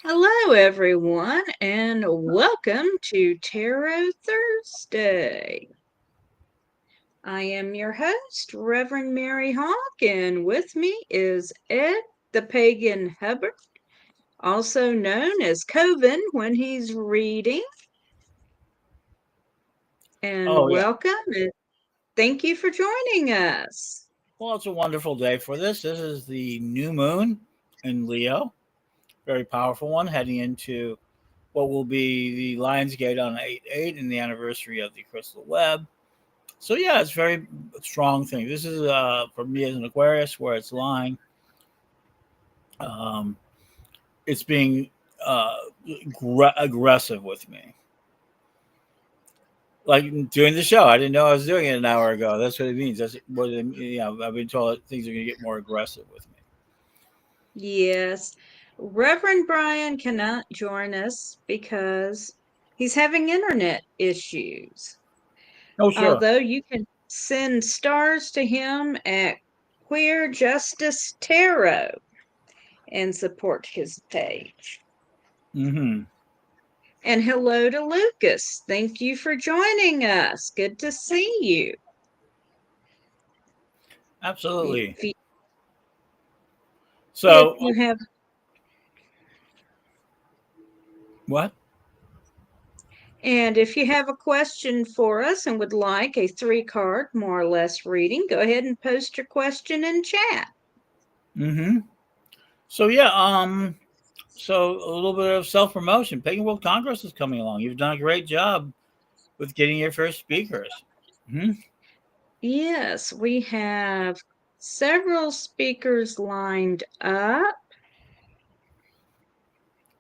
Hello, everyone, and welcome to Tarot Thursday. I am your host, Reverend Mary Hawk, and with me is Ed the Pagan Hubbard, also known as Coven when he's reading. And Oh, yeah. welcome, and thank you for joining us. Well, it's a wonderful day for this. This is the new moon in Leo. Very powerful one, heading into what will be the Lion's Gate on 8/8 and the anniversary of the Crystal Web. So, yeah, it's very strong thing. This is, for me as an Aquarius, where it's lying. Um, it's being uh, aggressive with me. Like doing the show. I didn't know I was doing it an hour ago. That's what it means. That's what it, I've been told that things are going to get more aggressive with me. Yes, Reverend Bryan cannot join us because he's having internet issues. Oh, sure. Although you can send stars to him at Queer Justice Tarot and support his page. Mm-hmm. And hello to Lucas. Thank you for joining us. Good to see you. Absolutely. If you, if So, you have what? and if you have a question for us and would like a 3 card more or less reading, go ahead and post your question in chat. Mm-hmm. So yeah, so a little bit of self promotion. Pagan World Congress is coming along. You've done a great job with getting your first speakers. Hmm. Yes, we have several speakers lined up.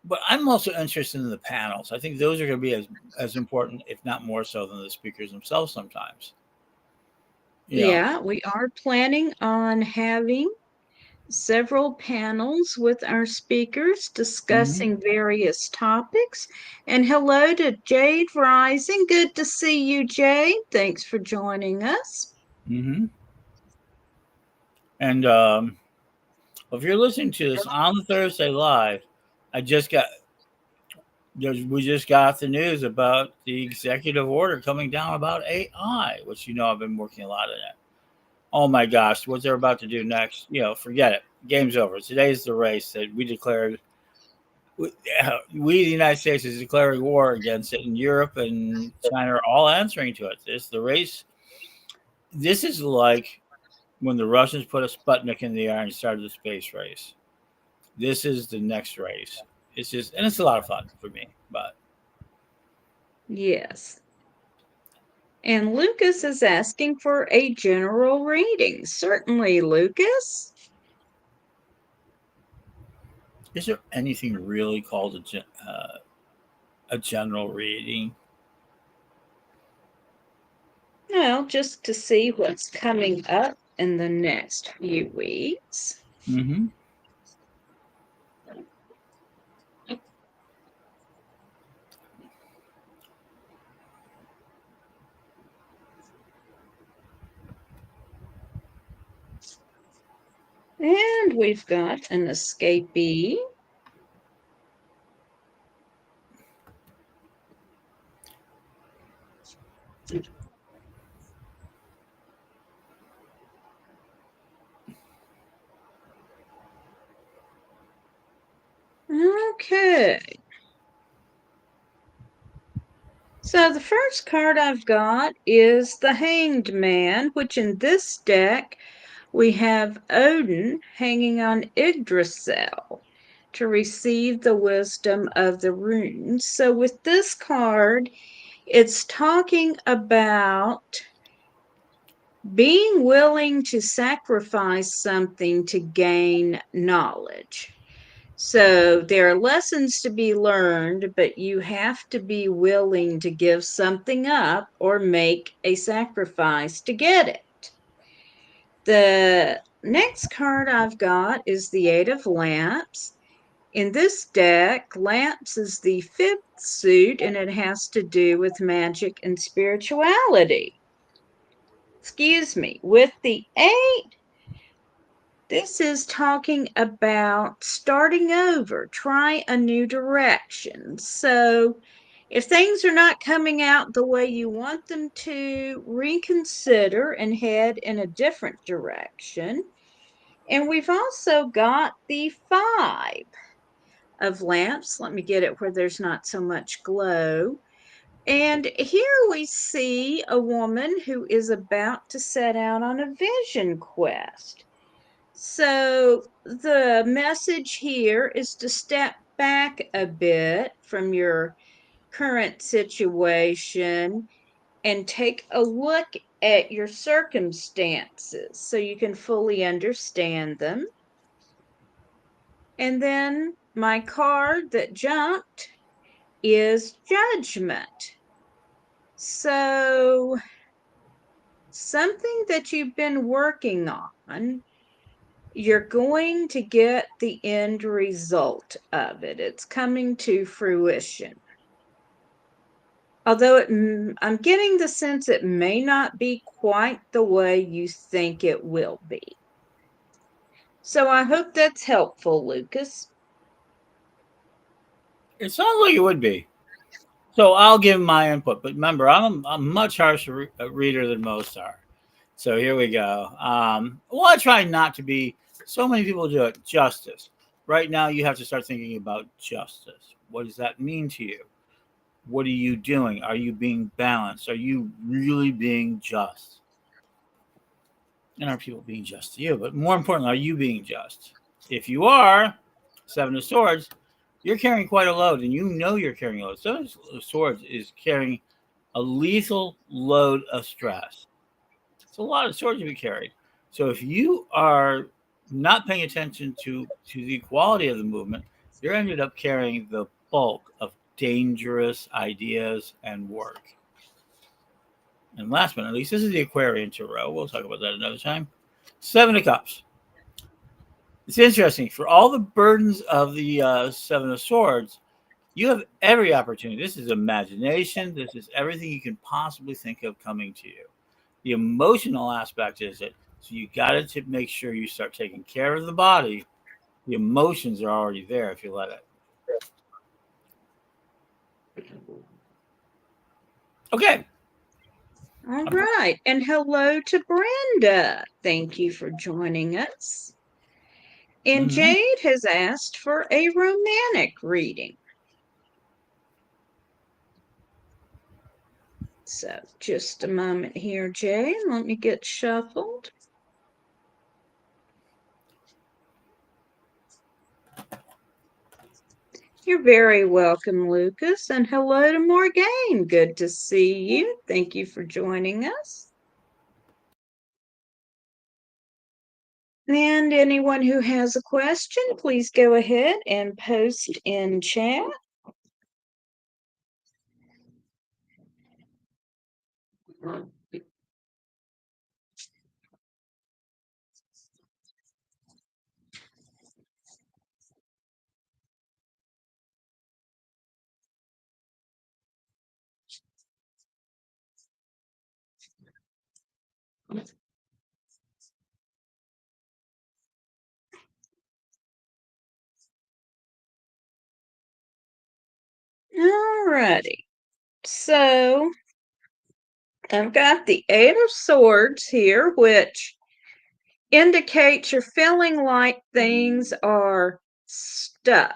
But I'm also interested in the panels. I think those are going to be as important, if not more so, than the speakers themselves. Sometimes, you know. Yeah, we are planning on having several panels with our speakers Hmm. discussing various topics. And hello to Jade Rising. Good to see you, Jade. Thanks for joining us. Hmm. And if you're listening to this on Thursday live, I just got we just got the news about the executive order coming down about AI, which I've been working a lot on it. Oh my gosh, what they're about to do next, forget it. Game's over. Today's the race that we declared. We the United States, is declaring war against it, and Europe and China are all answering to it. This the race. This is like when the Russians put a Sputnik in the air and started the space race. This is the next race. It's just, and it's a lot of fun for me. But Yes. And Lucas is asking for a general reading. Certainly, Lucas. is there anything really called a general reading? Well, just to see what's coming up in the next few weeks. Mm-hmm. And we've got an escapee. Okay. So the first card I've got is the Hanged Man, which in this deck we have Odin hanging on Yggdrasil to receive the wisdom of the runes. So with this card, it's talking about being willing to sacrifice something to gain knowledge. So there are lessons to be learned, but you have to be willing to give something up or make a sacrifice to get it. The next card I've got is the Eight of Lamps. In this deck, Lamps is the fifth suit, and it has to do with magic and spirituality. Excuse me. With the Eight This is talking about starting over, try a new direction. So, if things are not coming out the way you want them to, reconsider and head in a different direction. And we've also got the five of lamps. Let me get it where there's not so much glow. And here we see a woman who is about to set out on a vision quest. So the message here is to step back a bit from your current situation and take a look at your circumstances so you can fully understand them. And then my card that jumped is judgment. So something that you've been working on, you're going to get the end result of it. It's coming to fruition. Although I'm getting the sense it may not be quite the way you think it will be. So I hope that's helpful, Lucas. It sounds like it would be. So I'll give my input, but remember, I'm a much harsher reader than most are. So here we go. Well, I try not to be. So many people do it. Justice. Right now, you have to start thinking about justice. What does that mean to you? What are you doing? Are you being balanced? Are you really being just? And are people being just to you? But more importantly, are you being just? If you are, Seven of Swords, you're carrying quite a load, and you know you're carrying a load. Seven of Swords is carrying a lethal load of stress. It's a lot of swords to be carried. So if you are not paying attention to the quality of the movement, you're ended up carrying the bulk of dangerous ideas and work. And last but not least, this is the Aquarian Tarot. We'll talk about that another time. Seven of Cups. It's interesting. For all the burdens of the Seven of Swords, you have every opportunity. This is imagination. This is everything you can possibly think of coming to you. The emotional aspect is it. So you got to make sure you start taking care of the body. The emotions are already there if you let it. Okay. All right. And hello to Brenda. Thank you for joining us. And Mm-hmm. Jade has asked for a romantic reading. So just a moment here, Jade. Let me get shuffled. You're very welcome, Lucas. And hello to Morgane. Good to see you. Thank you for joining us. And anyone who has a question, please go ahead and post in chat. All righty. So I've got the Eight of Swords here, which indicates you're feeling like things are stuck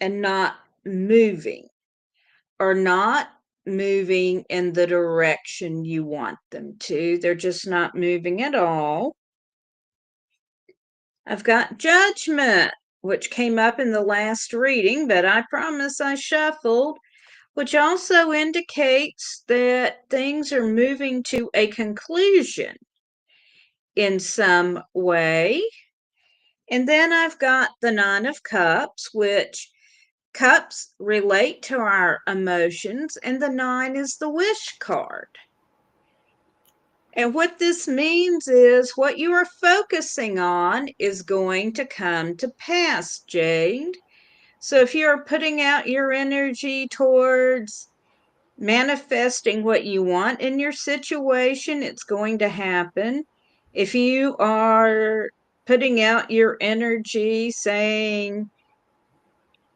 and not moving, or not moving in the direction you want them to. They're just not moving at all. I've got Judgment, which came up in the last reading, but I promise I shuffled, which also indicates that things are moving to a conclusion in some way. And then I've got the Nine of Cups, which cups relate to our emotions, and the nine is the wish card. And what this means is what you are focusing on is going to come to pass, Jade. So if you're putting out your energy towards manifesting what you want in your situation, it's going to happen. If you are putting out your energy saying,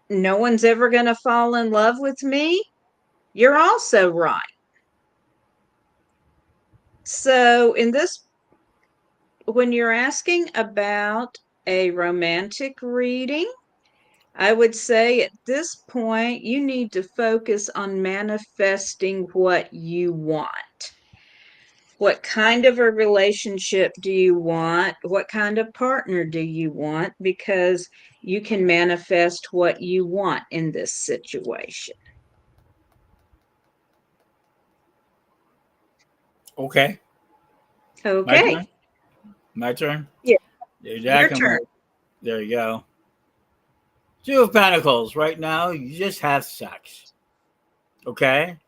no one's ever going to fall in love with me, you're also right. So, in this, when you're asking about a romantic reading, I would say at this point, you need to focus on manifesting what you want. What kind of a relationship do you want? What kind of partner do you want? Because you can manifest what you want in this situation. Okay, my Okay. turn. My turn. Yeah, There, your Jack. turn. There you go. Two of Pentacles. Right now, you just have sex. Okay,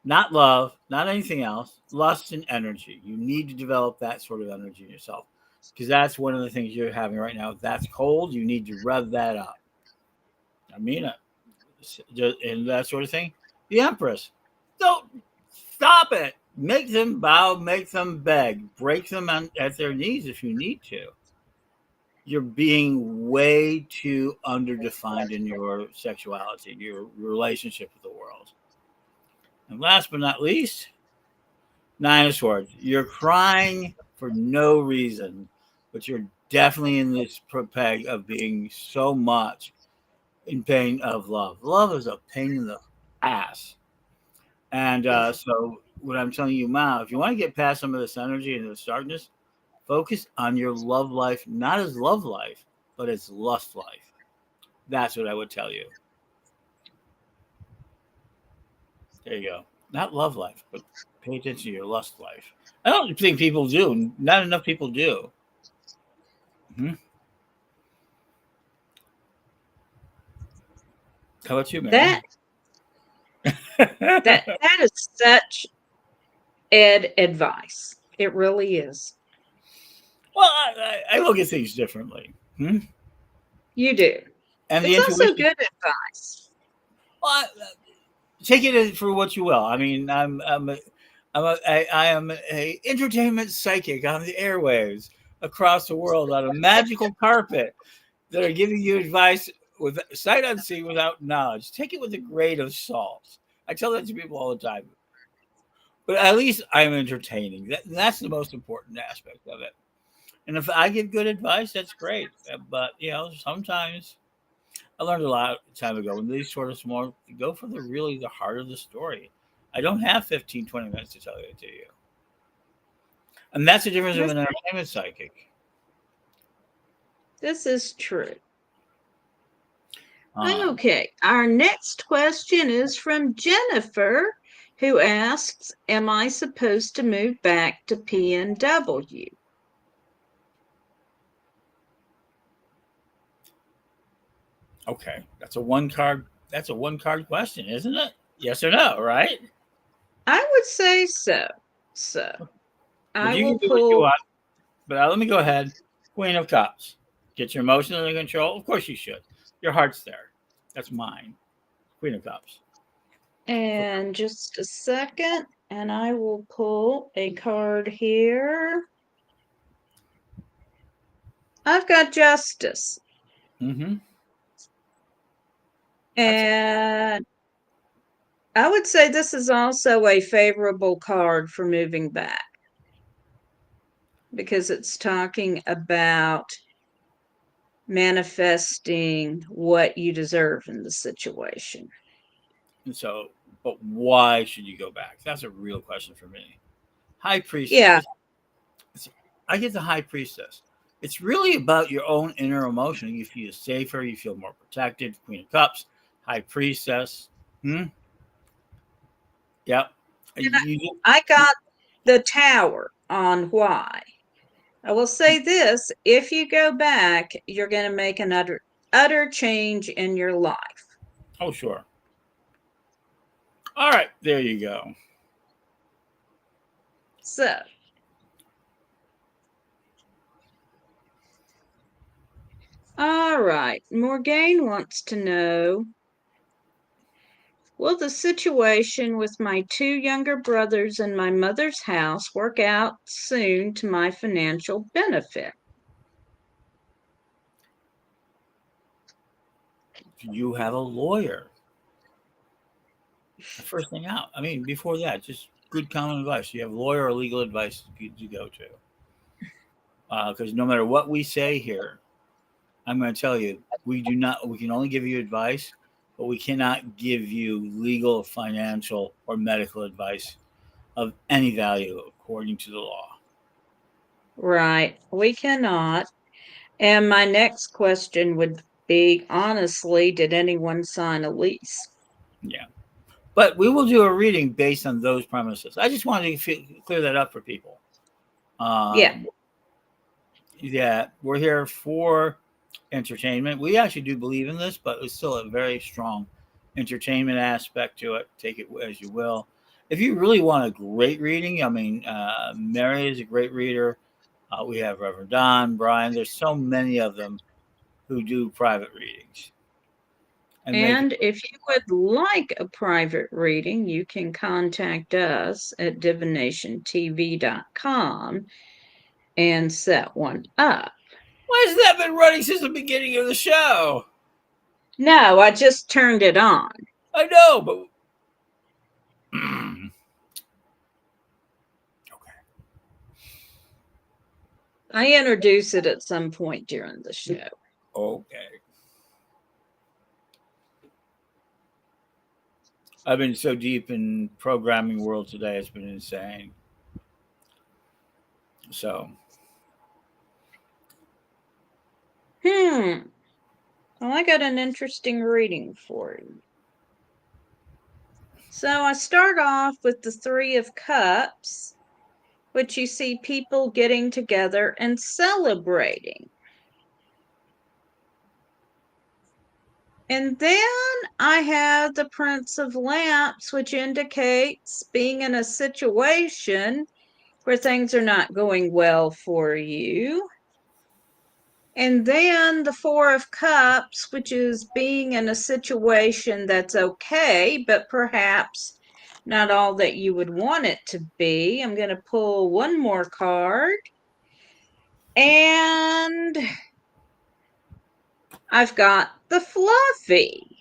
not love, not anything else. Lust and energy. You need to develop that sort of energy in yourself because that's one of the things you're having right now. If that's cold, you need to rev that up. I mean it. And that sort of thing. The Empress. Don't stop it. Make them bow, make them beg, break them at their knees if you need to. You're being way too underdefined in your sexuality, your relationship with the world. And last but not least, Nine of Swords. You're crying for no reason, but you're definitely in this peg of being so much in pain of love. Love is a pain in the ass. And so, what I'm telling you now, if you want to get past some of this energy and this darkness, focus on your love life, not as love life, but as lust life. That's what I would tell you. There you go. Not love life, but pay attention to your lust life. I don't think people do. Not enough people do. Hmm. How about you, That Mary? that is such ed advice. It really is. Well, I look at things differently. Hmm? You do. And the It's also intuition. good advice. Well, take it for what you will. I mean, I am a entertainment psychic on the airwaves across the world on a magical carpet that are giving you advice with sight unseen without knowledge. Take it with a grain of salt. I tell that to people all the time. But at least I'm entertaining. That's the most important aspect of it. And if I give good advice, that's great. But sometimes I learned a lot time ago when these sort of small go for the heart of the story. I don't have 15, 20 minutes to tell it to you. And that's the difference of This an entertainment psychic. this is true. Um, Okay, our next question is from Jennifer, who asks, am I supposed to move back to PNW? okay, That's a one card question, isn't it? Yes or no, right? I would say so. So But I you will can do what you pull, want. But let me go ahead. Queen of Cups. Get your emotions under control. Of course you should. Your heart's there. That's mine. Queen of Cups. and just a second, and I will pull a card here. I've got Justice. Mm-hmm. That's And I would say this is also a favorable card for moving back because it's talking about manifesting what you deserve in the situation. And so, but why should you go back? That's a real question for me. High Priestess. Yeah, I get the High Priestess. It's really about your own inner emotion. You feel safer. You feel more protected. Queen of Cups. High Priestess. Hmm. Yep. and You, I got the Tower on why. I will say this, if you go back, you're going to make an utter change in your life. oh, sure. All right. There you go. So, all right, Morgane wants to know, will the situation with my two younger brothers in my mother's house work out soon to my financial benefit? Do you have a lawyer? The first thing out. I mean, before that, just good common advice. You have lawyer or legal advice to go to. Because no matter what we say here, I'm going to tell you, we do not. We can only give you advice, but we cannot give you legal, financial, or medical advice of any value according to the law. Right. We cannot. And my next question would be honestly, did anyone sign a lease? Yeah, but we will do a reading based on those premises. I just wanted to clear that up for people. Yeah. Um, that we're here for entertainment. We actually do believe in this, but it's still a very strong entertainment aspect to it. Take it as you will. If you really want a great reading, I mean, Mary is a great reader. We have Reverend Don, Bryan. There's so many of them who do private readings and make it. And if you would like a private reading, you can contact us at divinationtv.com and set one up. Why has that been running since the beginning of the show? No, I just turned it on. I know, but okay. I introduce it at some point during the show. Okay. I've been so deep in programming world today; it's been insane. So, Hmm. Well, I got an interesting reading for you. So I start off with the Three of Cups, which you see people getting together and celebrating. And then I have the Prince of Lamps, which indicates being in a situation where things are not going well for you. And then the Four of Cups, which is being in a situation that's okay, but perhaps not all that you would want it to be. I'm going to pull one more card. And I've got the Fluffy,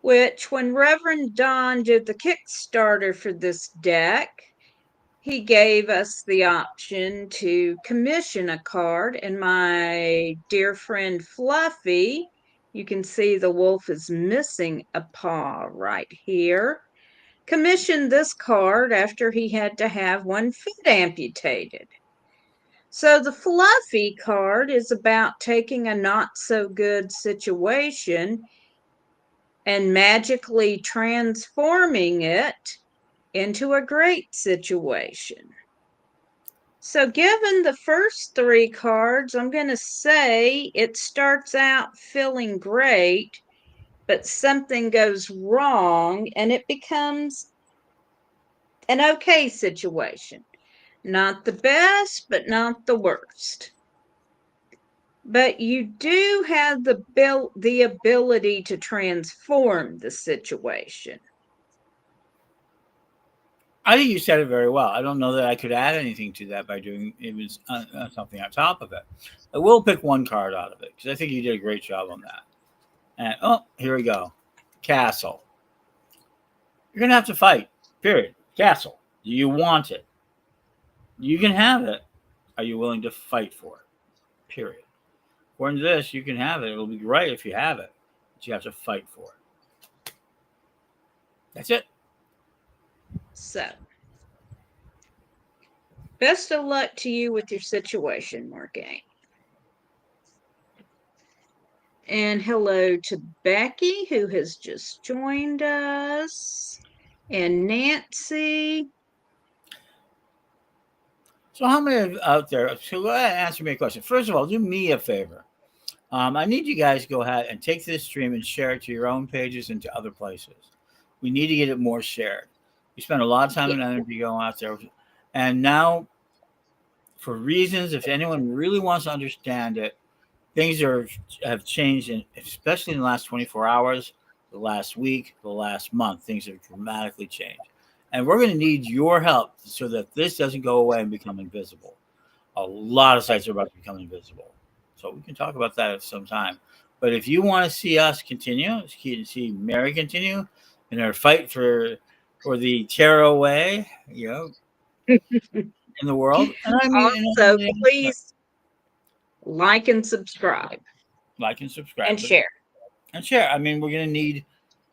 which when Reverend Don did the Kickstarter for this deck, he gave us the option to commission a card, and my dear friend Fluffy, you can see the wolf is missing a paw right here, commissioned this card after he had to have one foot amputated. So the Fluffy card is about taking a not so good situation and magically transforming it into a great situation. So given the first three cards, I'm going to say it starts out feeling great, but something goes wrong and it becomes an okay situation. Not the best, but not the worst. But you do have the ability to transform the situation. I think you said it very well. I don't know that I could add anything to that by doing even something on top of it. I will pick one card out of it because I think you did a great job on that. And oh, here we go. Castle. You're gonna have to fight. Period. Castle. Do you want it? You can have it. Are you willing to fight for it? Period. According to this, you can have it. It'll be great if you have it, but you have to fight for it. That's it. So, best of luck to you with your situation, Morgan. And hello to Becky, who has just joined us, and Nancy. So, how many out there? So, answer me a question. First of all, do me a favor. I need you guys to go ahead and take this stream and share it to your own pages and to other places. We need to get it more shared. We spend a lot of time Yeah. and energy going out there. And now, for reasons, if anyone really wants to understand it, things have changed, especially in the last 24 hours, the last week, the last month. Things have dramatically changed. And we're going to need your help so that this doesn't go away and become invisible. A lot of sites are about to become invisible. So we can talk about that at some time. But if you want to see us continue, see Mary continue in her fight for the tearaway, in the world, and I mean, Also, please like and subscribe like and subscribe, and share. and share. I mean, we're gonna need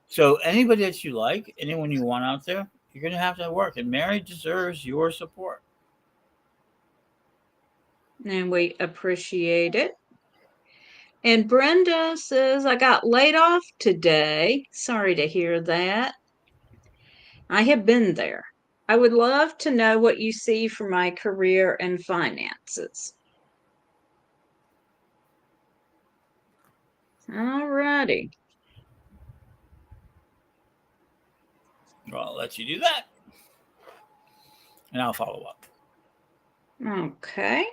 so anybody that you like, anyone you want out there, you're gonna have to work, and Mary deserves your support. And we appreciate it. And Brenda says, I got laid off today. Sorry to hear that. I have been there. I would love to know what you see for my career and finances. All righty. Well, I'll let you do that, and I'll follow up. Okay.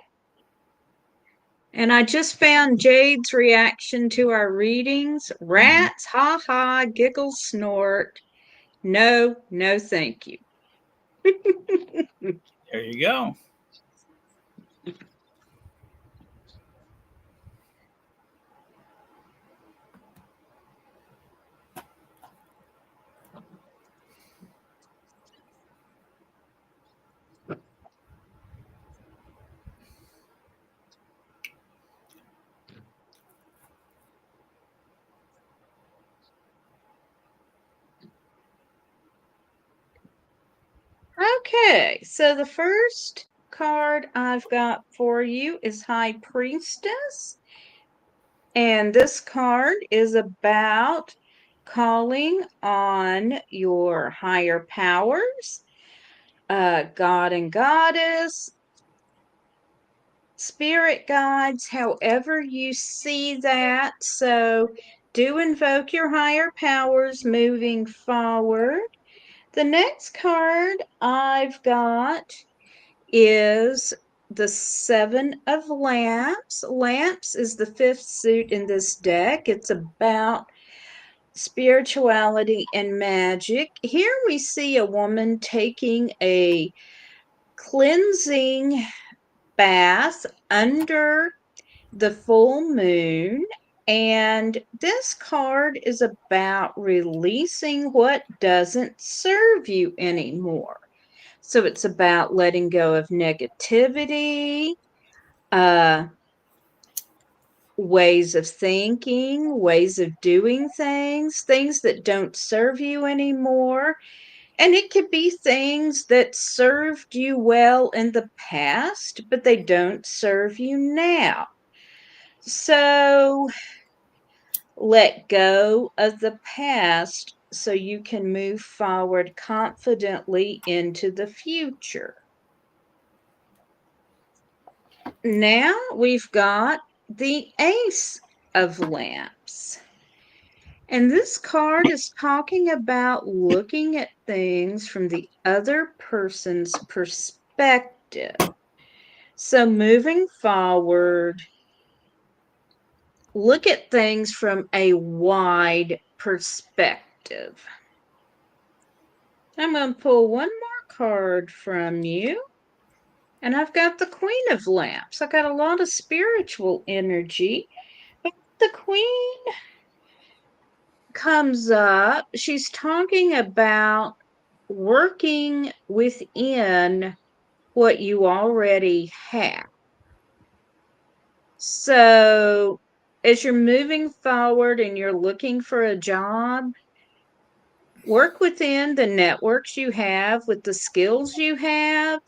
And I just found Jade's reaction to our readings. Rats, ha ha, giggle, snort. No, no, thank you. There you go. Okay, so the first card I've got for you is High Priestess. And this card is about calling on your higher powers, God and Goddess, spirit guides, however you see that. So do invoke your higher powers moving forward. The next card I've got is the Seven of Lamps. Lamps is the fifth suit in this deck. It's about spirituality and magic. Here we see a woman taking a cleansing bath under the full moon. And this card is about releasing what doesn't serve you anymore. So it's about letting go of negativity, uh, ways of thinking, ways of doing things, things that don't serve you anymore. And it could be things that served you well in the past, but they don't serve you now. So let go of the past so you can move forward confidently into the future. Now we've got the Ace of Lamps. And this card is talking about looking at things from the other person's perspective. So moving forward, look at things from a wide perspective. I'm going to pull one more card from you. And I've got the Queen of Lamps. I got a lot of spiritual energy. But the Queen comes up. She's talking about working within what you already have. So, as you're moving forward and you're looking for a job, work within the networks you have with the skills you have.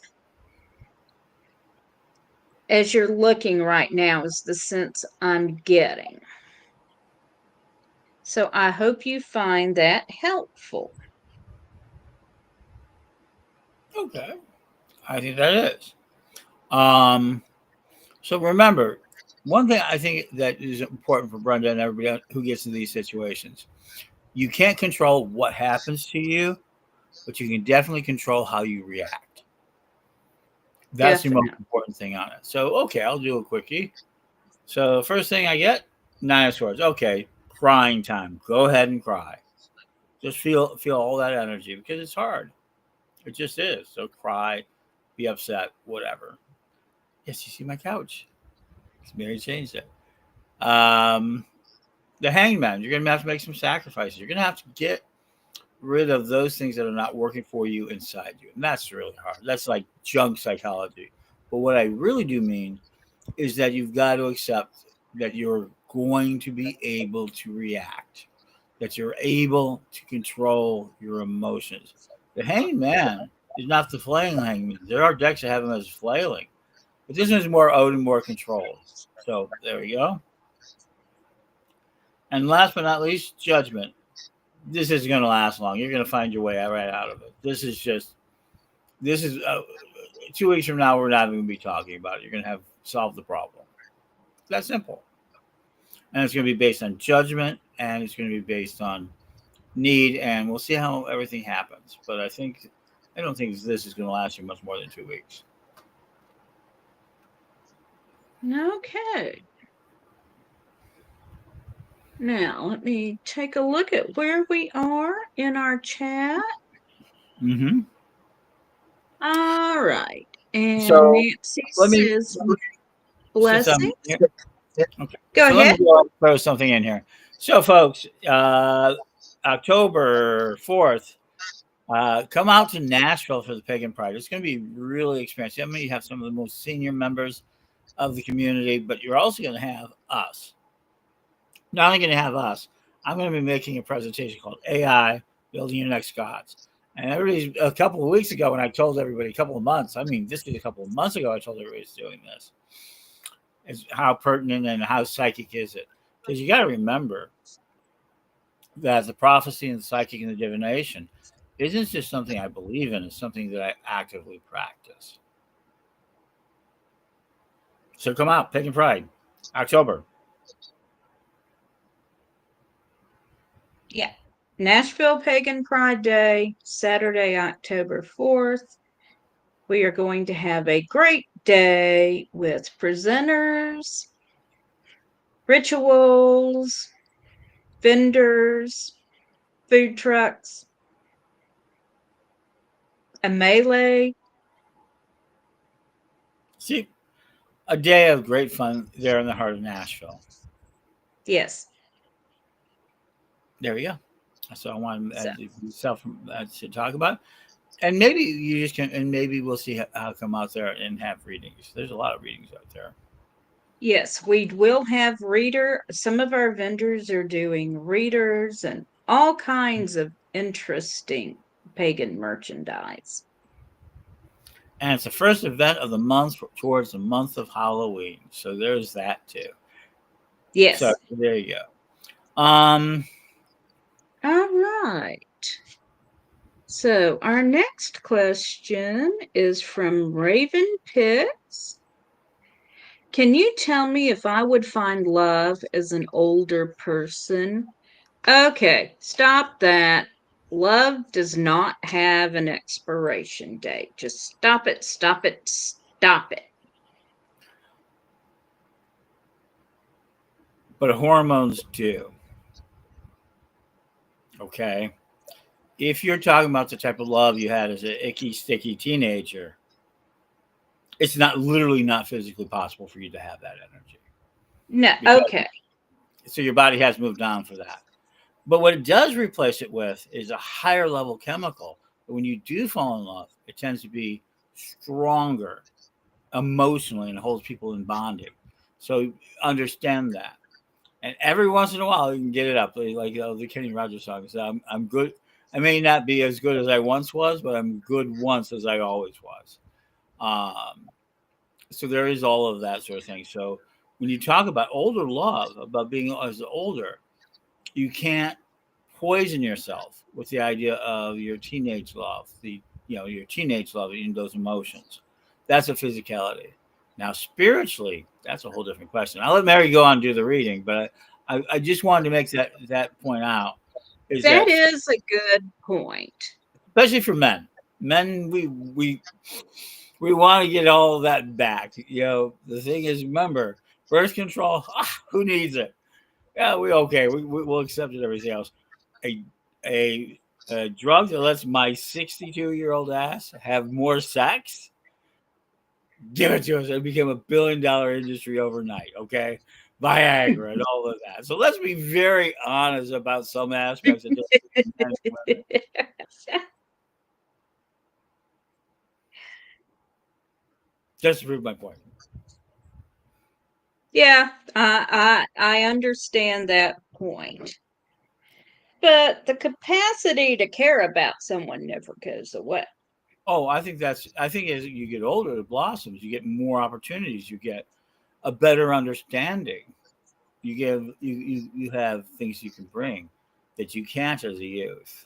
As you're looking right now, is the sense I'm getting. So, I hope you find that helpful. Okay, I think that is. Um, so remember, one thing I think that is important for Brenda and everybody who gets in these situations, you can't control what happens to you, but you can definitely control how you react. That's the most Definitely. important thing on it. So, okay, I'll do a quickie. So, first thing I get, Nine of Swords. Okay, crying time. Go ahead and cry. Just feel all that energy because it's hard. It just is. So cry, be upset, whatever. Yes, you see my couch. Mary changed it. Um, The hangman, you're going to have to make some sacrifices. You're going to have to get rid of those things that are not working for you inside you. And that's really hard. That's like junk psychology. But what I really do mean is that you've got to accept that you're going to be able to react, that you're able to control your emotions. The hangman is not the flailing hangman. There are decks that have him as flailing, but this one's more owed and more controlled. So there we go. And last but not least, judgment. This isn't going to last long. You're going to find your way right out of it. This is 2 weeks from now, we're not even going to be talking about it. You're going to have solved the problem. That simple. And it's going to be based on judgment, and it's going to be based on need, and we'll see how everything happens. But I don't think this is going to last you much more than 2 weeks. Okay. Now, let me take a look at where we are in our chat. Mm-hmm. All right. And So Nancy let me, says since I'm blessings. here, okay. Go So let me ahead. throw something in here. So, folks, October 4th, come out to Nashville for the Pagan Pride. It's going to be really expensive. I mean, you have some of the most senior members of the community, but you're also going to have us. Not only going to have us, I'm going to be making a presentation called AI Building Your Next Gods. And everybody's a couple of weeks ago when I told everybody, a couple of months, I mean, this is a couple of months ago, I told everybody was doing this. Is how pertinent and how psychic is it? Because you got to remember that the prophecy and the psychic and the divination isn't just something I believe in, it's something that I actively practice. So come out, Pagan Pride, October. Yeah. Nashville Pagan Pride Day, Saturday, October 4th. We are going to have a great day with presenters, rituals, vendors, food trucks, a melee. See, a day of great fun there in the heart of Nashville. Yes. There we go. So I want So, myself to talk about, and maybe you just can, and maybe we'll see how come out there and have readings. There's a lot of readings out there. yes, we will have reader. Some of our vendors are doing readers and all kinds of interesting pagan merchandise. And it's the first event of the month towards the month of Halloween. So there's that too. So Yes. there you go. All right. So our next question is from Raven Pitts. Can you tell me if I would find love as an older person? Okay, stop that. Love does not have an expiration date. Just stop it, stop it, stop it. but hormones do. Okay. If you're talking about the type of love you had as an icky, sticky teenager, it's not literally not physically possible for you to have that energy No, because okay. so your body has moved on for that. But what it does replace it with is a higher level chemical. When you do fall in love, it tends to be stronger emotionally and holds people in bonding. So understand that. And every once in a while, you can get it up, like the Kenny Rogers song. So I'm good. I may not be as good as I once was, but I'm good once as I always was. Um, so there is all of that sort of thing. So when you talk about older love, about being as older, you can't poison yourself with the idea of your teenage love, your teenage love in those emotions. That's a physicality. Now, spiritually, that's a whole different question. I'll let Mary go on and do the reading, but I just wanted to make that point out. Is That that is a good point. especially for men, we want to get all of that back. The thing is, remember, birth control. Who needs it? Yeah, we okay. We'll accept it. Everything else. A a a drug that lets my 62-year-old ass have more sex, give it to us. It became $1 billion industry overnight. Okay, Viagra and all of that. So let's be very honest about some aspects of difference between men and women. Just to prove my point. Yeah, I understand that point. But the capacity to care about someone never goes away. Oh, I think as you get older, it blossoms. You get more opportunities. You get a better understanding. You have things you can bring that you can't as a youth.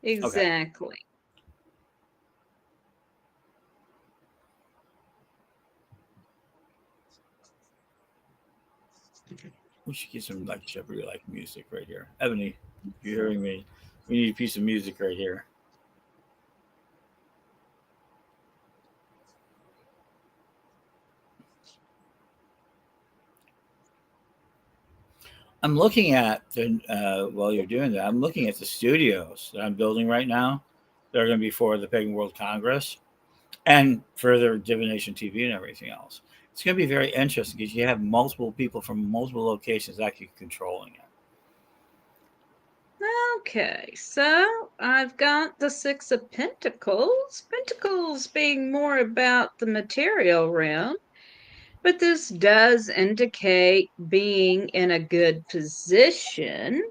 Okay, Exactly. we should get some like Jeopardy like music right here. Ebony, you hearing me? We need a piece of music right here. I'm looking at the while you're doing that. I'm looking at the studios that I'm building right now. They're going to be for the Pagan World Congress and further divination TV and everything else. It's going to be very interesting because you have multiple people from multiple locations actually controlling it. Okay, so I've got the Six of Pentacles. Pentacles being more about the material realm, but this does indicate being in a good position.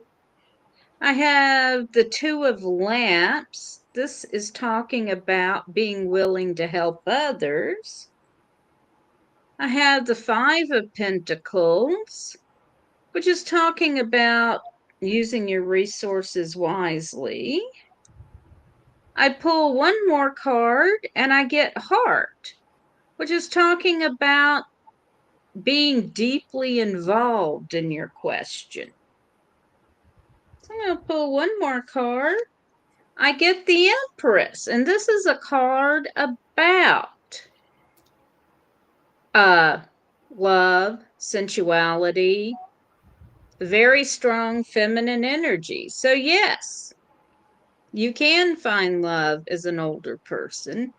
I have the Two of Lamps. This is talking about being willing to help others. I have the Five of Pentacles, which is talking about using your resources wisely. I pull one more card and I get Heart, which is talking about being deeply involved in your question. So I'm going to pull one more card. I get the Empress, and this is a card about uh love, sensuality, very strong feminine energy. So yes, you can find love as an older person.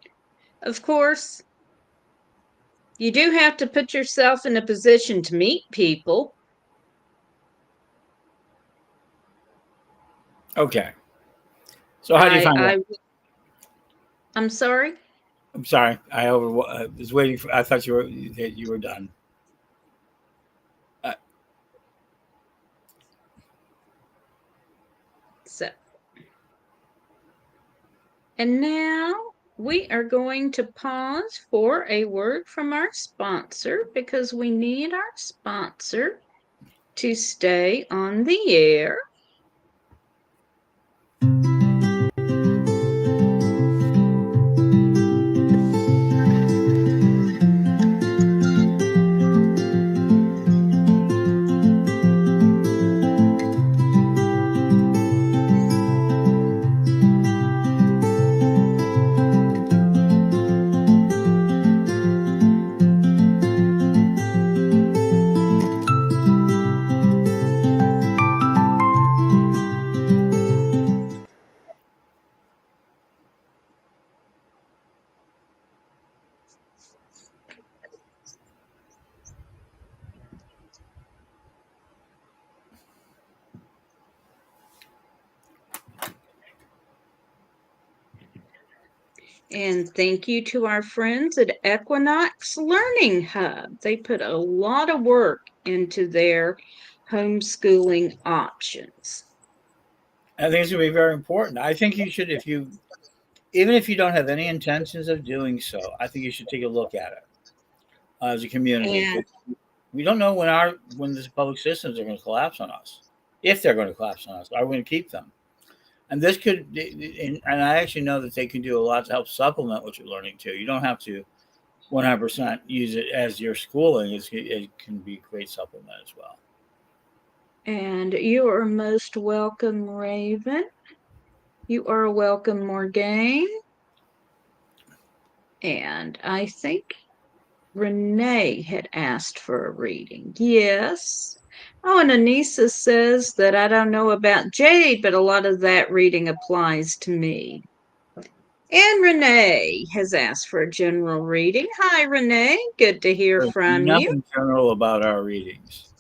Of course, you do have to put yourself in a position to meet people. Okay. So how do you I find that? I I'm sorry. I'm sorry. I was waiting for. I thought you were done. Uh, So, and now we are going to pause for a word from our sponsor because we need our sponsor to stay on the air. And thank you to our friends at Equinox Learning Hub. They put a lot of work into their homeschooling options. I think it's going to be very important. I think you should, if you, even if you don't have any intentions of doing so, I think you should take a look at it as a community And because we don't know when the public systems are going to collapse on us. If they're going to collapse on us, are we going to keep them? And this could, and I actually know that they can do a lot to help supplement what you're learning too. You don't have to 100% use it as your schooling. It can be a great supplement as well. and you are most welcome, Raven. You are welcome, Morgane. And I think Renee had asked for a reading. Yes. Oh, and Anissa says that I don't know about Jade, but a lot of that reading applies to me. And Renee has asked for a general reading. Hi, Renee. Good to hear There's from you. nothing general about our readings.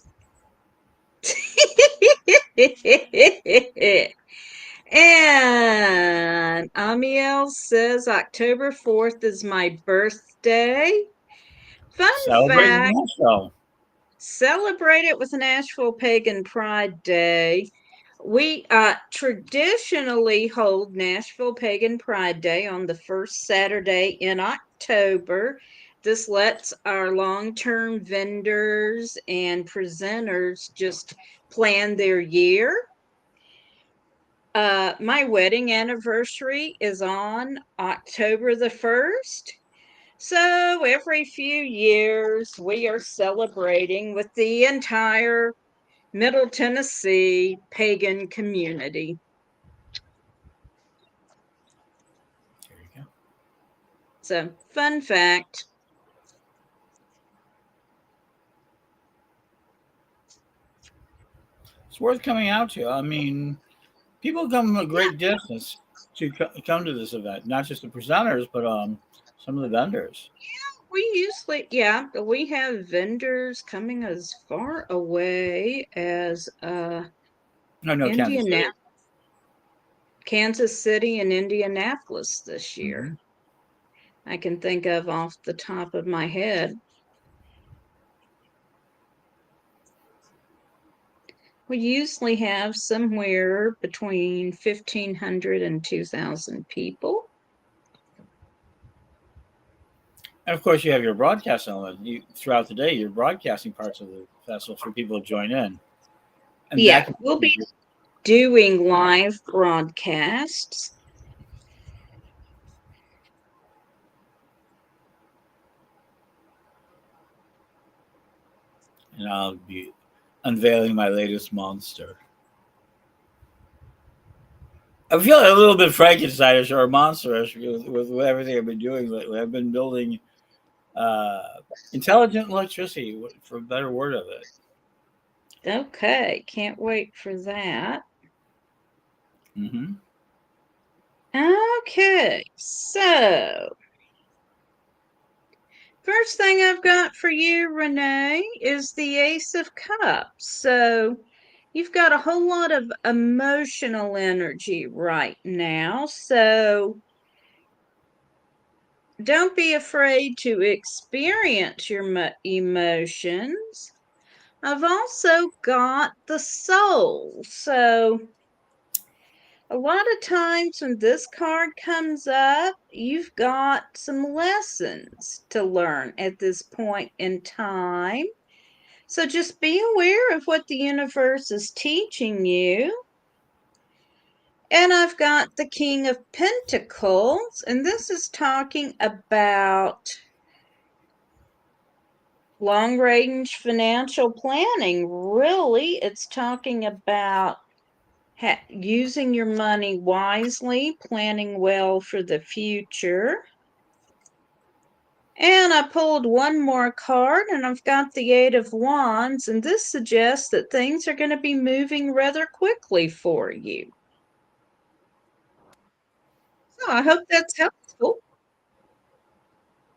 And Amiel says October 4th is my birthday. Fun Celebrating fact, Nashville. celebrate it with Nashville Pagan Pride Day. We traditionally hold Nashville Pagan Pride Day on the first Saturday in October. This lets our long term vendors and presenters just plan their year. My wedding anniversary is on October the 1st. So every few years, we are celebrating with the entire Middle Tennessee pagan community. There you go. So, fun fact. It's worth coming out to. I mean, people come from a Yeah, great distance to come to this event. Not just the presenters, but some of the vendors. we have vendors coming as far away as No, no, Kansas City. Indianapolis, Kansas City, and Indianapolis this year. Mm-hmm. I can think of off the top of my head. We usually have somewhere between 1,500 and 2,000 people. And of course, you have your broadcast element. You throughout the day, you're broadcasting parts of the festival for people to join in, and that Yeah, can we'll be. be doing live broadcasts. And I'll be unveiling my latest monster. I feel a little bit Frankensteinish or monsterish with everything I've been doing lately. I've been building uh, intelligent electricity, for a better word of it. Okay, can't wait for that. Mm-hmm. Okay, so first thing I've got for you, Renee, is the Ace of Cups. So you've got a whole lot of emotional energy right now. So don't be afraid to experience your emotions. I've also got the soul. So a lot of times when this card comes up, you've got some lessons to learn at this point in time. So just be aware of what the universe is teaching you. And I've got the King of Pentacles, and this is talking about long range financial planning. Really, it's talking about using your money wisely, planning well for the future. And I pulled one more card and I've got the Eight of Wands, and this suggests that things are going to be moving rather quickly for you. So I hope that's helpful.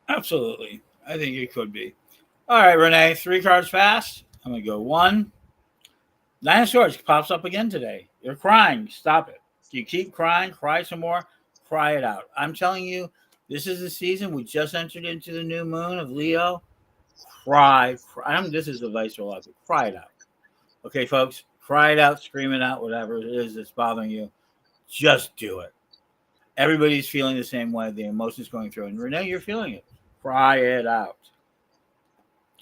Absolutely, I think it could be. All right, Renee, three cards fast. I'm gonna go one. Nine of Swords pops up again today. You're crying. Stop it. You keep crying. Cry some more. Cry it out. I'm telling you, this is the season. We just entered into the new moon of Leo. Cry. This is advice for a lot of people. Cry it out. Okay, folks? Cry it out, scream it out, whatever it is that's bothering you. Just do it. Everybody's feeling the same way. The emotions going through. And Renee, you're feeling it. Cry it out.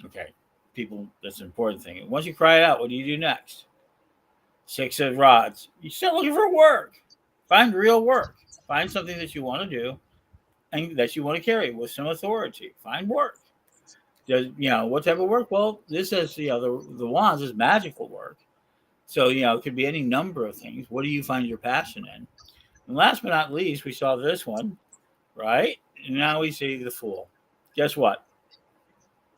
Okay. People, that's an important thing. Once you cry it out, what do you do next? Six of Rods. You start looking for work. Find real work. Find something that you want to do and that you want to carry with some authority. Find work. Does what type of work? Well, this is the wands is magical work. So it could be any number of things. What do you find your passion in? And last but not least, we saw this one, right? And now we see the Fool. Guess what?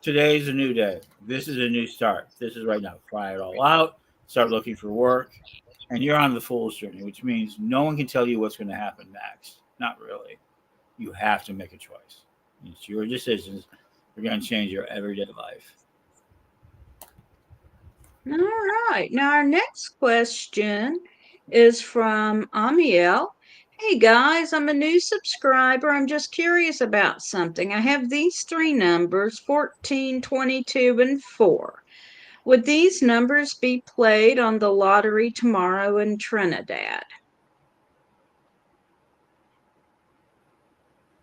Today's a new day. This is a new start. This is right now. Try it all out. Start looking for work. And you're on the Fool's journey, which means no one can tell you what's going to happen next. Not really. You have to make a choice. It's your decisions. They're going to change your everyday life. All right. Now, our next question is from Amiel. Hey guys, I'm a new subscriber. I'm just curious about something. I have these three numbers 14, 22, and 4. Would these numbers be played on the lottery tomorrow in Trinidad?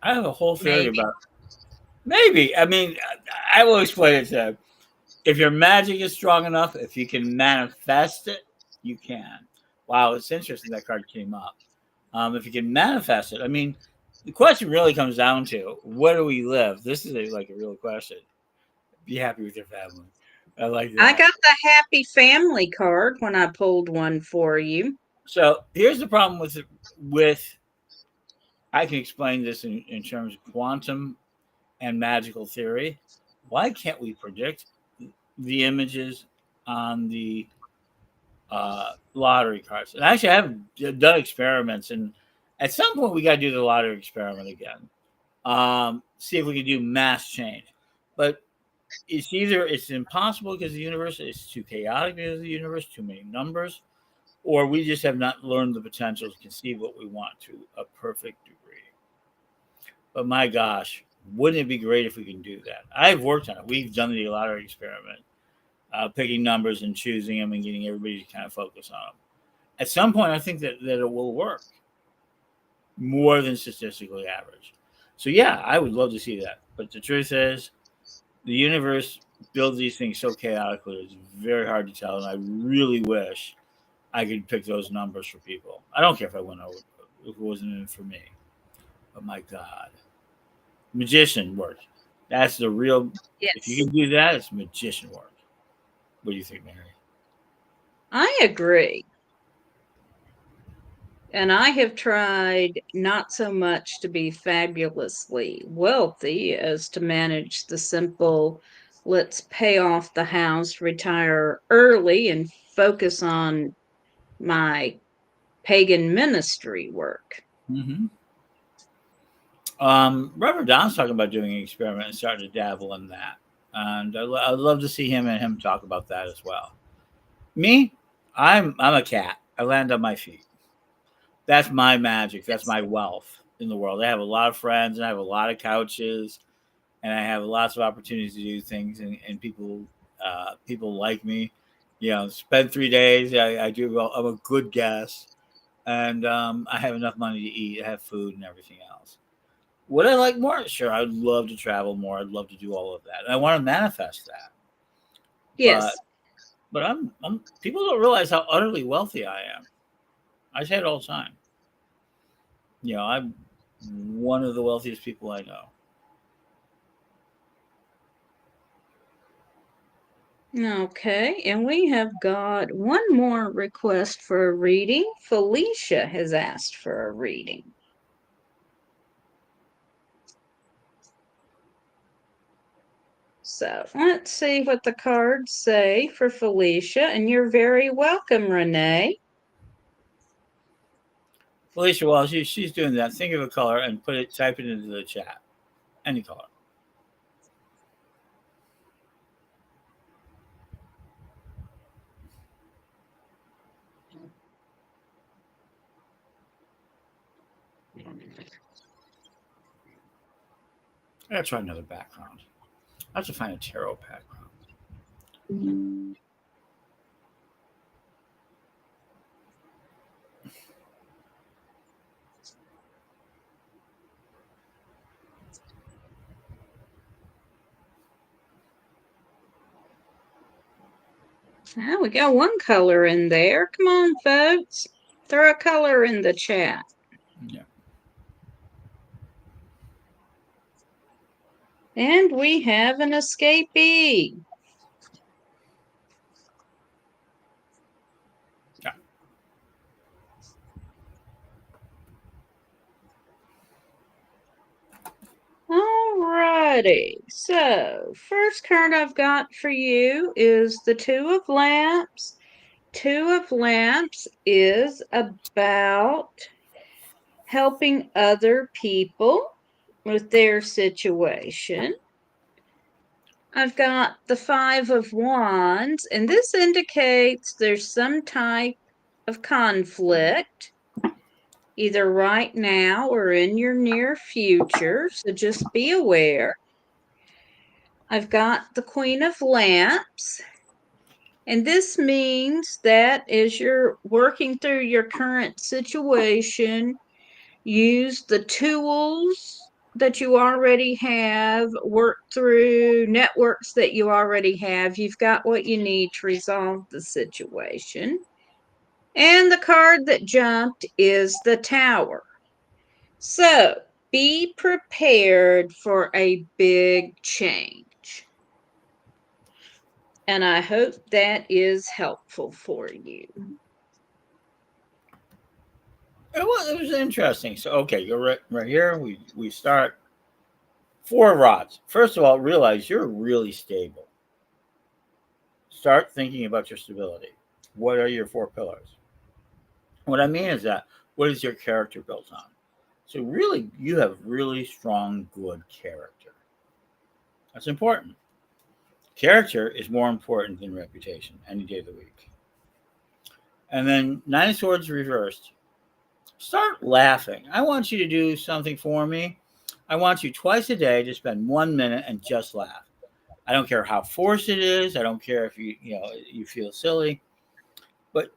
I have a whole theory Maybe. about maybe. I mean, I will explain it to if your magic is strong enough, if you can manifest it, you can. Wow, it's interesting that card came up. If you can manifest it, I mean, the question really comes down to where do we live? This is like a real question. Be happy with your family. I like I that. got the happy family card when I pulled one for you. So here's the problem with I can explain this in terms of quantum and magical theory. Why can't we predict the images on the lottery cards? And actually, I have done experiments, and at some point, we got to do the lottery experiment again. See if we can do mass change. But it's impossible because the universe is too chaotic because of the universe, too many numbers, or we just have not learned the potential to conceive what we want to a perfect degree. But my gosh, wouldn't it be great if we can do that? I've worked on it. We've done the lottery experiment, picking numbers and choosing them and getting everybody to kind of focus on them. At some point, I think that it will work more than statistically average. So, yeah, I would love to see that. But the truth is, the universe builds these things so chaotically, it's very hard to tell. And I really wish I could pick those numbers for people. I don't care if I went over, if it wasn't in for me. But my God, magician work. That's the real. If you Yes, can do that, it's magician work. What do you think, Mary? I agree. And I have tried not so much to be fabulously wealthy as to manage the simple, let's pay off the house, retire early, and focus on my pagan ministry work. Mm-hmm. Reverend Don's talking about doing an experiment and starting to dabble in that, and I'd love to see him talk about that as well. Me, I'm a cat. I land on my feet. That's my magic. That's Yes. my wealth in the world. I have a lot of friends, and I have a lot of couches, and I have lots of opportunities to do things, and people like me. You know, spend 3 days. I do well. I'm a good guest, and I have enough money to eat. I have food and everything else. Would I like more? Sure, I'd love to travel more. I'd love to do all of that, and I want to manifest that. But Yes. I'm people don't realize how utterly wealthy I am. I say it all the time. You know, I'm one of the wealthiest people I know. Okay, and we have got one more request for a reading. Felicia has asked for a reading. So let's see what the cards say for Felicia, and you're very welcome, Renee. Felicia, while she's doing that, think of a color and type it into the chat. Any color. I gotta try another background. I have to find a tarot background. Oh, we got one color in there. Come on, folks. Throw a color in the chat. Yeah. And we have an escapee. Yeah. Alrighty. So, first card I've got for you is the Two of Lamps. Two of Lamps is about helping other people. with their situation. I've got the Five of Wands, and this indicates there's some type of conflict, either right now or in your near future, so just be aware. I've got the Queen of Lamps, and this means that as you're working through your current situation, use the tools that you already have, work through networks that you already have. You've got what you need to resolve the situation. And the card that jumped is the Tower. So be prepared for a big change. And I hope that is helpful for you. It was interesting. So okay, you're right here. We start four rods. First of all, realize you're really stable. Start thinking about your stability. What are your four pillars? What I mean is that what is your character built on? So really, you have really strong, good character. That's important. Character is more important than reputation any day of the week. And then Nine of Swords reversed. Start laughing. I want you to do something for me. I want you twice a day to spend 1 minute and just laugh. I don't care how forced it is. I don't care if you feel silly, but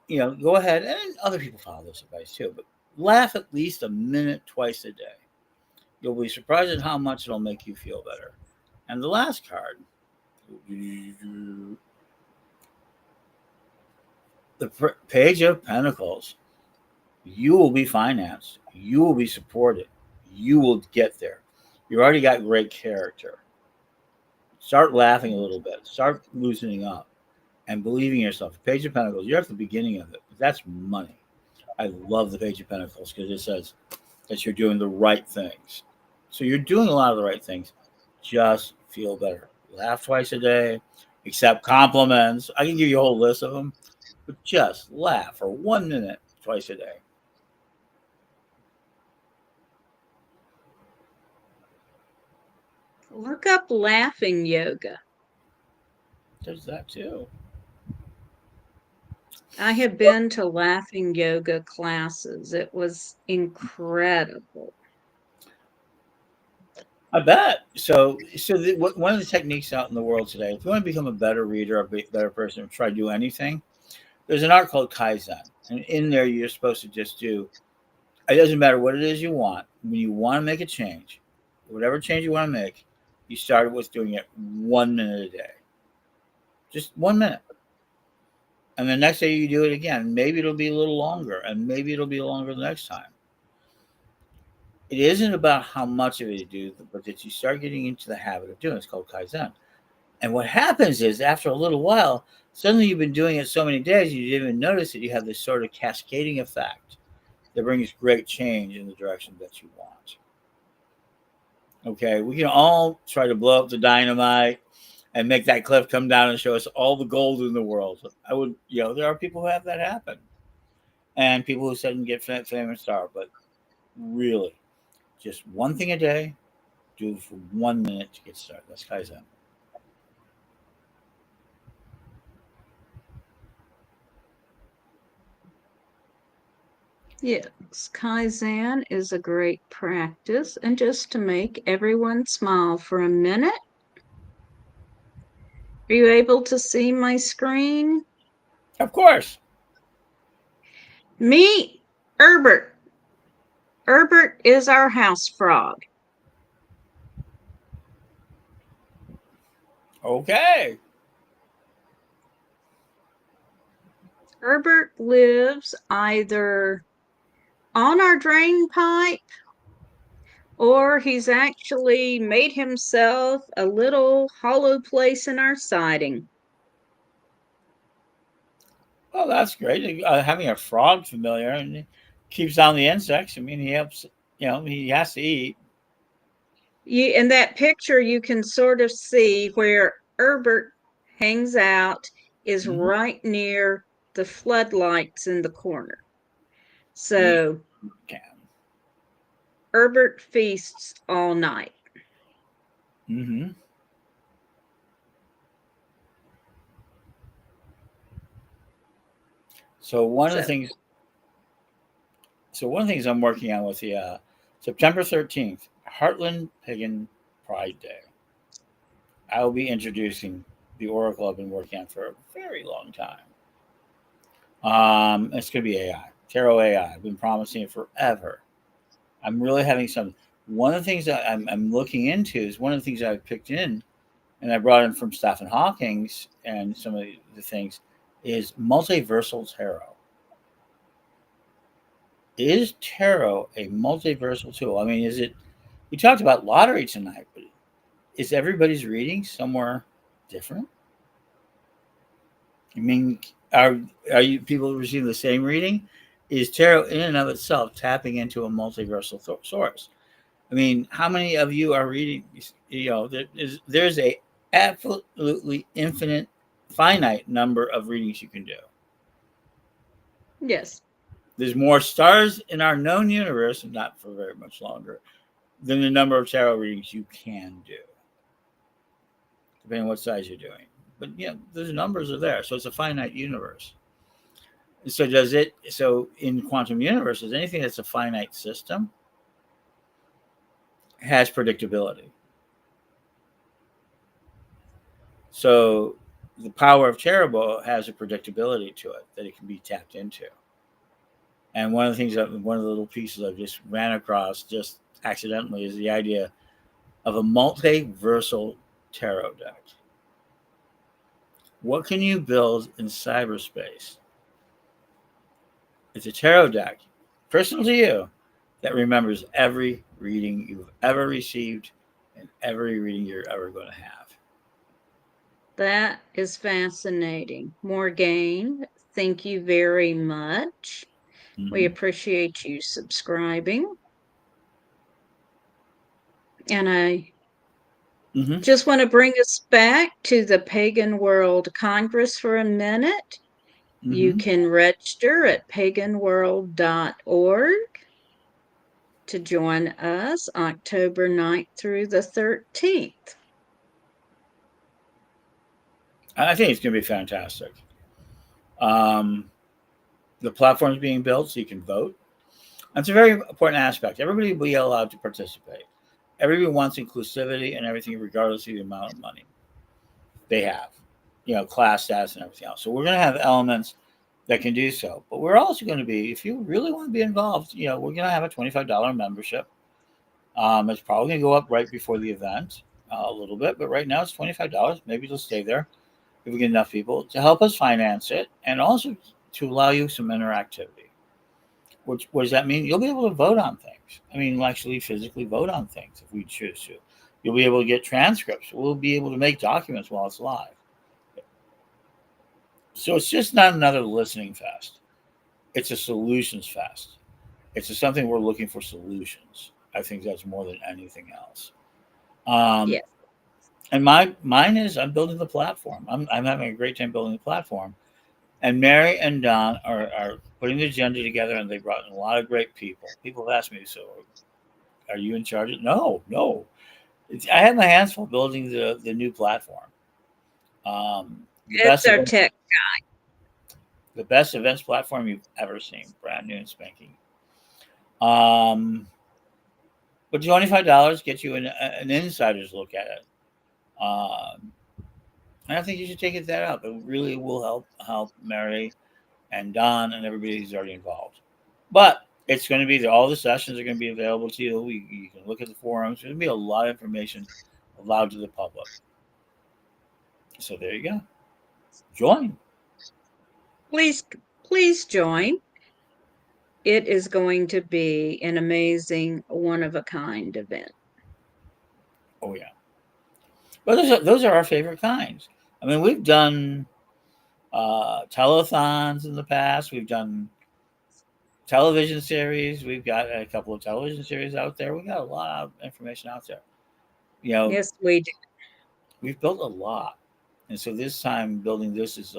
go ahead and other people follow this advice too. But laugh at least a minute twice a day. You'll be surprised at how much it'll make you feel better. And the last card, the Page of Pentacles. You will be financed. You will be supported. You will get there. You already got great character. Start laughing a little bit. Start loosening up and believing in yourself. Page of Pentacles, you're at the beginning of it. But that's money. I love the Page of Pentacles because it says that you're doing the right things. So you're doing a lot of the right things. Just feel better. Laugh twice a day. Accept compliments. I can give you a whole list of them. But just laugh for 1 minute twice a day. Look up laughing yoga. There's that too. I have been to laughing yoga classes. It was incredible. I bet. One of the techniques out in the world today, if you want to become a better reader, a better person, try to do anything, there's an art called Kaizen. And in there, you're supposed to just do, it doesn't matter what it is you want. When you want to make a change, whatever change you want to make, you start with doing it 1 minute a day. Just 1 minute. And the next day you do it again. Maybe it'll be a little longer, and maybe it'll be longer the next time. It isn't about how much of it you do, but that you start getting into the habit of doing it. It's called Kaizen. And what happens is, after a little while, suddenly you've been doing it so many days, you didn't even notice that you have this sort of cascading effect that brings great change in the direction that you want. Okay, we can all try to blow up the dynamite and make that cliff come down and show us all the gold in the world. There are people who have that happen, and people who suddenly get fame and star. But really, just one thing a day, do it for 1 minute to get started. That's Kaizen. Yes, Kaizen is a great practice. And just to make everyone smile for a minute, are you able to see my screen? Of course. Meet Herbert. Herbert is our house frog. Okay. Herbert lives either on our drain pipe or he's actually made himself a little hollow place in our siding. Well, that's great. Having a frog familiar and keeps down the insects. I mean, he helps. He has to eat. In that picture, you can sort of see where Herbert hangs out is Mm-hmm. right near the floodlights in the corner. You So can. Herbert feasts all night. Hmm. So one of the So, things, so one of the things I'm working on with the September 13th, Heartland Pagan Pride Day. I will be introducing the oracle I've been working on for a very long time. It's going to be AI, Tarot AI. I've been promising it forever. I'm really having some. One of the things that I'm looking into is one of the things I've picked in, and I brought in from Stephen Hawking's and some of the things, is multiversal tarot. Is tarot a multiversal tool? I mean, is it? We talked about lottery tonight, but is everybody's reading somewhere different? I mean, are are you people receiving the same reading? Is tarot in and of itself tapping into a multiversal source? I mean, how many of you are reading? You know, there's a absolutely infinite, finite number of readings you can do. yes, There's more stars in our known universe, and not for very much longer, than the number of tarot readings you can do, depending on what size you're doing. But yeah, those numbers are there, so it's a finite universe. So does it? So in quantum universes, anything that's a finite system has predictability. So the power of tarot has a predictability to it that it can be tapped into. And one of the things that one of the little pieces I just ran across just accidentally is the idea of a multiversal tarot deck. What can you build in cyberspace? It's a tarot deck, personal to you, that remembers every reading you've ever received and every reading you're ever going to have. that is fascinating. Morgane, thank you very much. We Mm-hmm. appreciate you subscribing. And I Mm-hmm. just want to bring us back to the Pagan World Congress for a minute. You Mm-hmm. can register at paganworld.org to join us October 9th through the 13th. I think it's going to be fantastic. Um, the platform is being built so you can vote. That's a very important aspect. Everybody will be allowed to participate. Everybody wants inclusivity and everything, regardless of the amount of money they have, class status and everything else. So we're going to have elements that can do so. But we're also going to be, if you really want to be involved, we're going to have a $25 membership. It's probably going to go up right before the event a little bit, but right now it's $25. Maybe it'll stay there if we get enough people to help us finance it and also to allow you some interactivity. Which, what does that mean? You'll be able to vote on things. I mean, actually physically vote on things if we choose to. You'll be able to get transcripts. We'll be able to make documents while it's live. So it's just not another listening fest. It's a solutions fest. It's just something we're looking for solutions. I think that's more than anything else. Um, Yes, and mine is I'm building the platform. I'm having a great time building the platform. And Mary and Don are putting the agenda together, and they brought in a lot of great people. People have asked me, so are you in charge? No, no. I had my hands full building the new platform. The it's best our event, tech. the best events platform you've ever seen, brand new and spanking. Um, but $25 gets you an insider's look at it. Um, and I think you should take it that up. It really will help Mary and Don and everybody who's already involved. But it's going to be all the sessions are going to be available to you. You can look at the forums. There's going to be a lot of information allowed to the public. So there you go. Join. Please, please join. It is going to be an amazing, one of a kind event. Oh yeah. Well, those are our favorite kinds. I mean, we've done telethons in the past. We've done television series. We've got a couple of television series out there. We got a lot of information out there. You know, Yes, we do. we've built a lot, and so this time building this is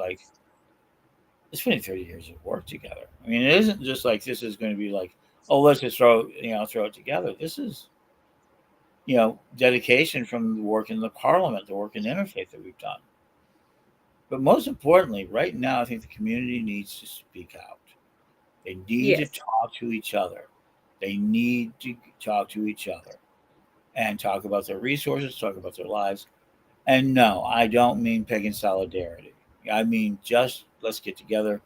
it's been 30 years of work together. I mean, it isn't just like this is going to be like oh, let's just throw it together. This is dedication from the work in the parliament, the work in interfaith that we've done. But most importantly, right now, I think the community needs to speak out. They need to Yes. talk to each other. They need to talk to each other and talk about their resources, talk about their lives. And no, I don't mean pagan solidarity. I mean just let's get together,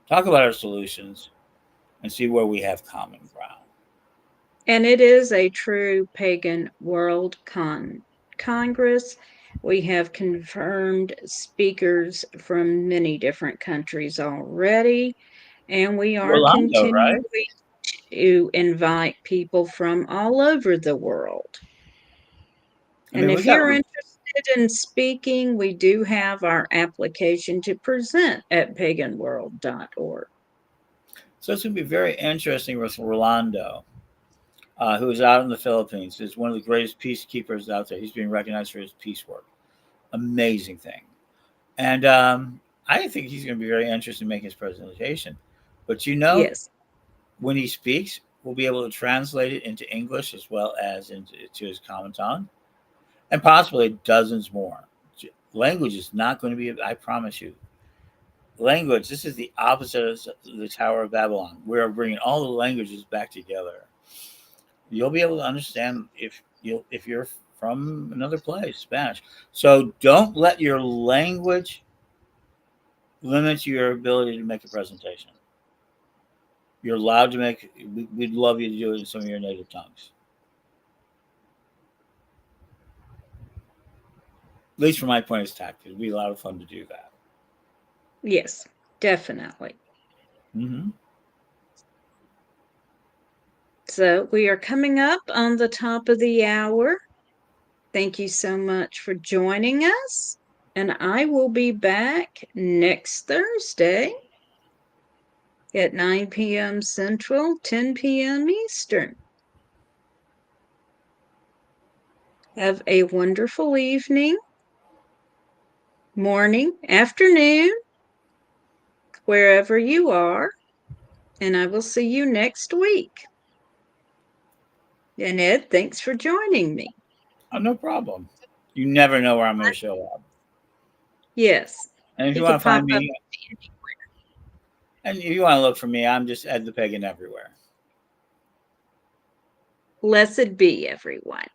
talk about our solutions, and see where we have common ground. And it is a true pagan world congress. We have confirmed speakers from many different countries already, and we are Rolando, continuing right? to invite people from all over the world. I And mean, we if got you're interested in speaking, we do have our application to present at paganworld.org. so it's going to be very interesting with Rolando, who is out in the Philippines. Is one of the greatest peacekeepers out there. He's being recognized for his peace work. Amazing thing. And I think he's going to be very interested in making his presentation. But Yes, when he speaks, we'll be able to translate it into English as well as into his common tongue, and possibly dozens more. Language is not going to be, I promise you, language, this is the opposite of the Tower of Babylon. We're bringing all the languages back together. You'll be able to understand if you're from another place, Spanish. So don't let your language limit your ability to make a presentation. You're allowed to make. We'd love you to do it in some of your native tongues. At least from my point of tactic, it'd be a lot of fun to do that. yes, definitely. Mm-hmm. So we are coming up on the top of the hour. Thank you so much for joining us. And I will be back next Thursday at 9 p.m. Central, 10 p.m. Eastern. Have a wonderful evening, morning, afternoon, wherever you are. And I will see you next week. And Ed, thanks for joining me. Oh, no problem. You never know where I'm going to show up. Yes, And if you he want could to pop find up. me, and if you want to look for me, I'm just Ed the Pagan everywhere. Blessed be everyone.